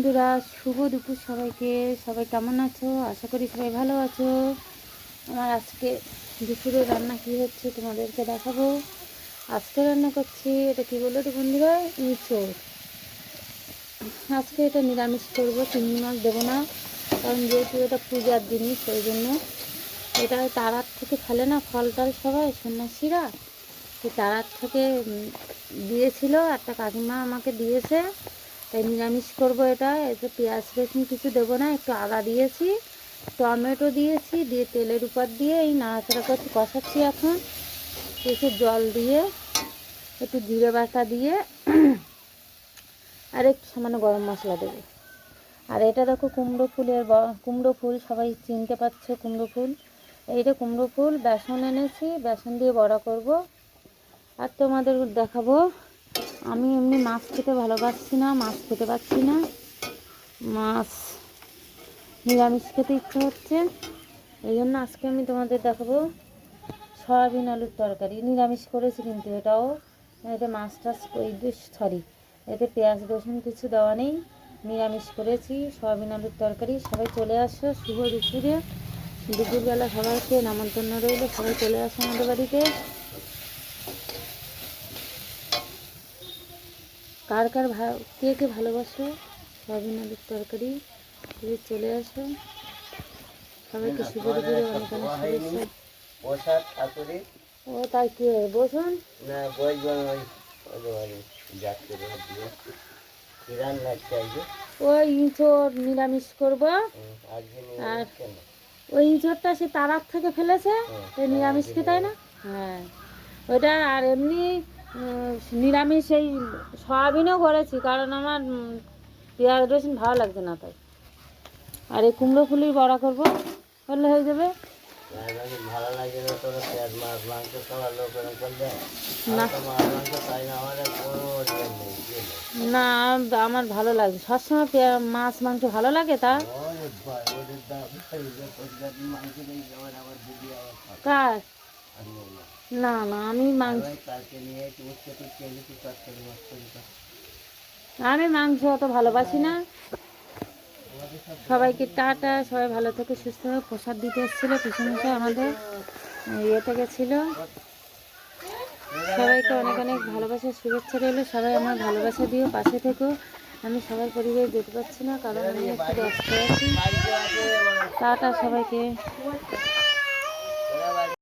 বন্ধুরা, শুভ দুপুর সবাইকে। সবাই কেমন আছো? আশা করি সবাই ভালো আছো। আমার আজকে দুপুরে রান্না কী হচ্ছে তোমাদেরকে দেখাবো। আজকে রান্না করছি, এটা কী বলো তো বন্ধুরা, ইঁচড়। আজকে এটা নিরামিষ করবো, চিংড়ি মাছ দেবো না, কারণ যেহেতু এটা পূজার জিনিস, সেই জন্য। এটা তারার থেকে ফেলে না ফল টল সবাই সন্ন্যাসীরা, সেই তারার থেকে দিয়েছিল একটা কাকিমা, আমাকে দিয়েছে, তাই নিরামিষ করবো এটা। এতে পেঁয়াজ রসুন কিছু দেবো না, একটু আদা দিয়েছি, টমেটো দিয়েছি, দিয়ে তেলের উপর দিয়ে এই নাড়াচাড়া করছি, কষাচ্ছি। এখন একটু জল দিয়ে, একটু জিরে বাটা দিয়ে আর একটু সামান্য গরম মশলা দেবো। আর এটা দেখো কুমড়ো ফুলের, কুমড়ো ফুল সবাই চিনতে পারছো, কুমড়ো ফুল। এইটা কুমড়ো ফুল, বেসন এনেছি, বেসন দিয়ে বড়া করব। আর তোমাদের দেখাবো, আমি এমনি মাছ খেতে ভালোবাসছি না, মাছ খেতে পারছি না, মাছ নিরামিষ খেতে ইচ্ছে হচ্ছে, এই জন্য আজকে আমি তোমাদের দেখাবো সয়াবিন আলুর তরকারি। নিরামিষ করেছি কিন্তু এটাও, এতে মাছ টাছ সরি, এতে পেঁয়াজ রসুন কিছু দেওয়া নেই, নিরামিষ করেছি, সয়াবিন আলুর তরকারি। সবাই চলে আসো শুভ দুপুরে, দুপুরবেলা সবাইকে নেমন্তন্ন রইল, সবাই চলে আসো আমাদের বাড়িতে। কার কার কে কে ভালোবাসো সয়াবিন আলুর তরকারি, তুমি চলে আসো। সবাইকে শুভ দুপুরে অনেক অনেক শুভেচ্ছা। ও তাই কি বসুন না, ওই ইঁচড় নিরামিষ করবো। আর ওই ইঁচড়টা সে তারার থেকে ফেলেছে, নিরামিষ কি তাই না? হ্যাঁ, ওইটা। আর এমনি নিরামিষ এই সয়াবিনও করেছি, কারণ আমার পেঁয়াজ রসুন ভালো লাগছে না তাই। আর এই কুমড়ো ফুলের বড়া করবো, করলে হয়ে যাবে। ভালো লাগে না তোর পেঁয়াজ মাছ মাংস খাওয়ার লোক না, আমার ভালো লাগে সবসময় মাছ মাংস ভালো লাগে। তা কার? না না, আমি মাংস অত ভালোবাসি না। সবাইকে টাটা, সবাই ভালো থেকে সুস্থ হবে। প্রসাদ দিতে এসেছিলো পিছনে আমাদের ইয়েতে গেছিলো। সবাইকে অনেক অনেক ভালোবাসা শুভেচ্ছা রইলো। সবাই আমার ভালোবাসা দিও, পাশে থেকেও। আমি সবার পরিবারে যেতে পারছি না, কারণ আমি একটু ব্যস্ত আছি। টাটা সবাইকে।